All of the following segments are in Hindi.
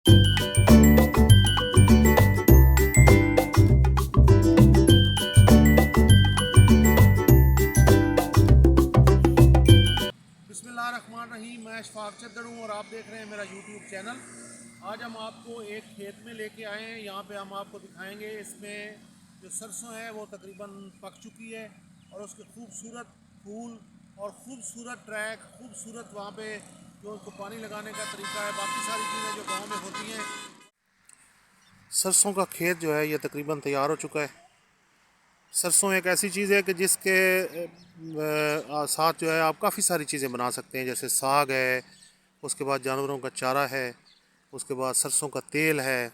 बिस्मिल्लाहिर्रहमानिर्रहीम। मैं अशफाक चद्दड़ हूँ और आप देख रहे हैं मेरा यूट्यूब चैनल। आज हम आपको एक खेत में लेके आए हैं। यहाँ पे हम आपको दिखाएंगे इसमें जो सरसों है वो तकरीबन पक चुकी है और उसके खूबसूरत फूल और खूबसूरत ट्रैक, खूबसूरत वहाँ पे जो उसको पानी लगाने का तरीका है, बाकी सारी चीज़ें जो गाँव में होती हैं। सरसों का खेत जो है ये तकरीबन तैयार हो चुका है। सरसों एक ऐसी चीज़ है कि जिसके साथ जो है आप काफ़ी सारी चीज़ें बना सकते हैं, जैसे साग है, उसके बाद जानवरों का चारा है, उसके बाद सरसों का तेल है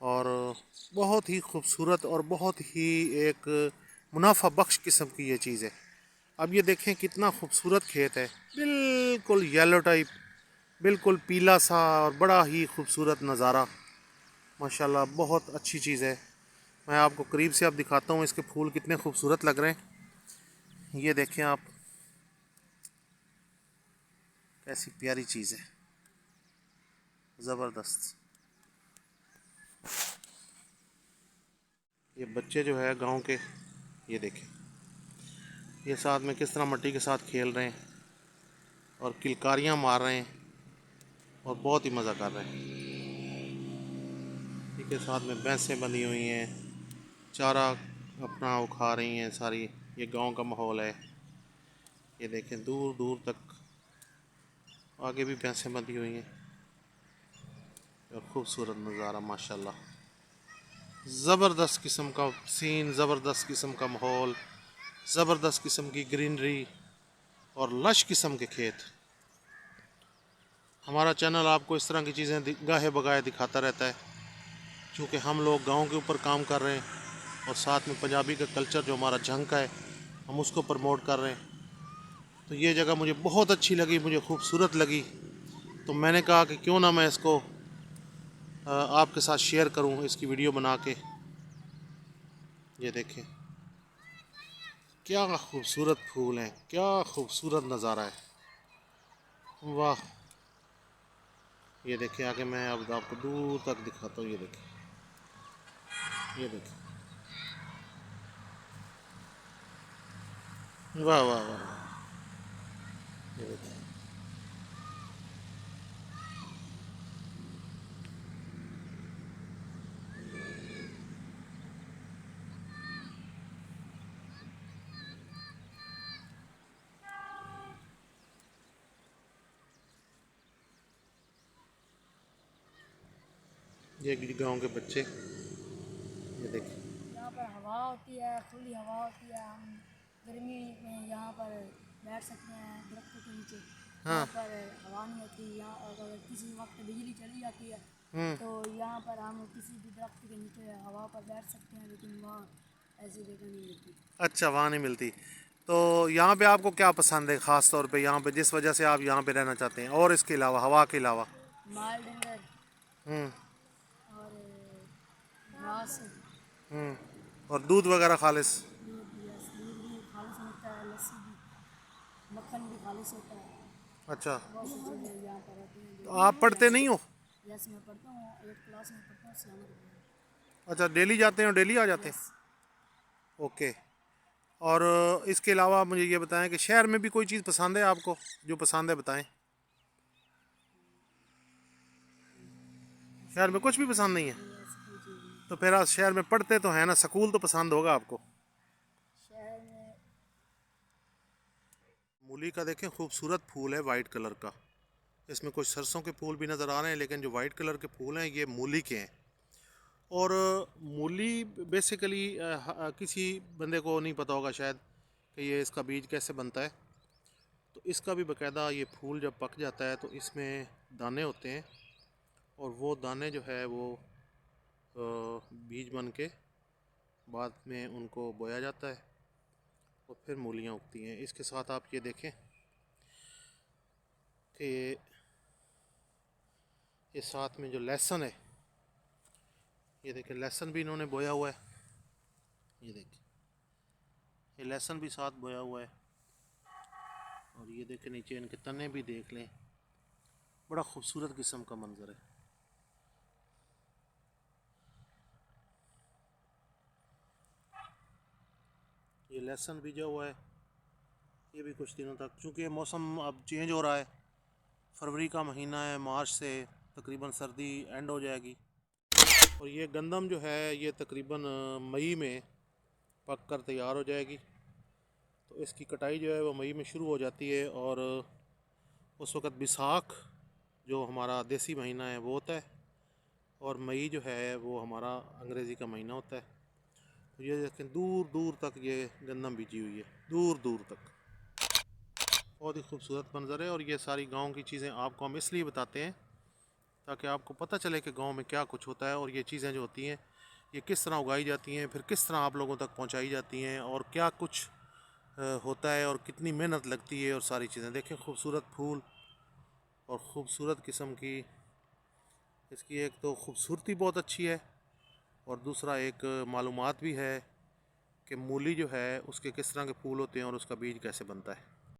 और बहुत ही खूबसूरत और बहुत ही एक मुनाफा बख्श किस्म की ये चीज़ है। अब ये देखें कितना खूबसूरत खेत है, बिल्कुल येलो टाइप, बिल्कुल पीला सा और बड़ा ही खूबसूरत नज़ारा। माशाल्लाह बहुत अच्छी चीज़ है। मैं आपको करीब से अब दिखाता हूँ इसके फूल कितने खूबसूरत लग रहे हैं। ये देखें आप, कैसी प्यारी चीज़ है, ज़बरदस्त। ये बच्चे जो है गांव के, ये देखें, ये साथ में किस तरह मिट्टी के साथ खेल रहे हैं और किलकारियाँ मार रहे हैं और बहुत ही मज़ा कर रहे हैं। इनके साथ में भैंसें बंधी हुई हैं, चारा अपना वो खा रही हैं सारी। ये गांव का माहौल है। ये देखें दूर दूर तक आगे भी भैंसें बंधी हुई हैं और खूबसूरत नज़ारा माशाल्लाह। ज़बरदस्त किस्म का सीन, ज़बरदस्त किस्म का माहौल, ज़बरदस्त किस्म की ग्रीनरी और लश किस्म के खेत। हमारा चैनल आपको इस तरह की चीज़ें गाहे बगाहे दिखाता रहता है, क्योंकि हम लोग गांव के ऊपर काम कर रहे हैं और साथ में पंजाबी का कल्चर जो हमारा झंग का है हम उसको प्रमोट कर रहे हैं। तो ये जगह मुझे बहुत अच्छी लगी, मुझे खूबसूरत लगी, तो मैंने कहा कि क्यों ना मैं इसको आपके साथ शेयर करूं, इसकी वीडियो बना के। ये देखें क्या खूबसूरत फूल हैं, क्या खूबसूरत नज़ारा है, वाह। ये देखें आगे मैं अब आपको दूर तक दिखाता हूँ। ये देखें, ये देखें, वाह वाह वाह वाह। ये देखें, ये गांव के बच्चे, ये देखें। यहाँ पर हवा होती है, खुली हवा होती है। हम गर्मी में यहाँ पर बैठ सकते हैं दरख्तों के नीचे। हाँ। यहाँ पर हवा नहीं होती। यहाँ अगर किसी वक्त बिजली चली जाती है हम्म। तो यहाँ पर हम किसी भी दरख्त के नीचे हवा पर बैठ सकते हैं, लेकिन वहाँ ऐसी जगह नहीं मिलती। अच्छा, वहाँ नहीं मिलती। तो यहाँ पे आपको क्या पसंद है ख़ास तौर पे यहाँ पे, जिस वजह से आप यहाँ पे रहना चाहते हैं, और इसके अलावा, हवा के अलावा? माल डंगर हम्म। और घास, हम्म। और दूध वगैरह खालिस? दूध, यस, दूध भी खालिश मिलता है, लस्सी भी, मक्खन भी खालिश होता है। अच्छा, बहुत सी चीज़ें यहाँ पर होती हैं तो जो आप पढ़ते नहीं हो? यस, मैं पढ़ता हूँ, 8 क्लास में पढ़ता हूँ, सियामत में। अच्छा, डेली जाते हैं और डेली आ जाते यस। हैं? ओके। और इसके अलावा मुझे ये बताएं कि शहर में भी कोई चीज़ पसंद है आपको? जो पसंद है बताएं। शहर में कुछ भी पसंद नहीं है? नहीं, ऐसी कोई चीज़ नहीं। तो फिर आप शहर में पढ़ते तो हैं ना, स्कूल तो पसंद होगा आपको। शहर में मूली का देखें खूबसूरत फूल है वाइट कलर का। इसमें कुछ सरसों के फूल भी नज़र आ रहे हैं, लेकिन जो वाइट कलर के फूल हैं ये मूली के हैं। और मूली बेसिकली किसी बंदे को नहीं पता होगा शायद कि ये इसका बीज कैसे बनता है। तो इसका भी बाकायदा ये फूल जब पक जाता है तो इसमें दाने होते हैं और वो दाने जो है वो बीज बन के बाद में उनको बोया जाता है और फिर मूलियाँ उगती हैं। इसके साथ आप ये देखें कि ये साथ में जो लहसुन है, ये देखें लहसुन भी इन्होंने बोया हुआ है। ये देखें, ये लहसुन भी साथ बोया हुआ है और ये देखें नीचे इनके तने भी देख लें, बड़ा खूबसूरत किस्म का मंजर है। ये लहसुन बीजा हुआ है, ये भी कुछ दिनों तक, चूँकि मौसम अब चेंज हो रहा है, फरवरी का महीना है, मार्च से तकरीबन सर्दी एंड हो जाएगी। और ये गंदम जो है ये तकरीबन मई में पक कर तैयार हो जाएगी। तो इसकी कटाई जो है वो मई में शुरू हो जाती है और उस वक़्त बैसाख जो हमारा देसी महीना है वो होता है और मई जो है वो हमारा अंग्रेज़ी का महीना होता है। तो ये देखें दूर दूर तक ये गंदम बीजी हुई है, दूर दूर तक। बहुत ही खूबसूरत मंज़र है और ये सारी गांव की चीज़ें आपको हम इसलिए बताते हैं ताकि आपको पता चले कि गांव में क्या कुछ होता है और ये चीज़ें जो होती हैं ये किस तरह उगाई जाती हैं, फिर किस तरह आप लोगों तक पहुंचाई जाती हैं और क्या कुछ होता है और कितनी मेहनत लगती है और सारी चीज़ें। देखें खूबसूरत फूल और ख़ूबसूरत किस्म की इसकी एक तो खूबसूरती बहुत अच्छी है और दूसरा एक मालूमात भी है कि मूली जो है उसके किस तरह के फूल होते हैं और उसका बीज कैसे बनता है।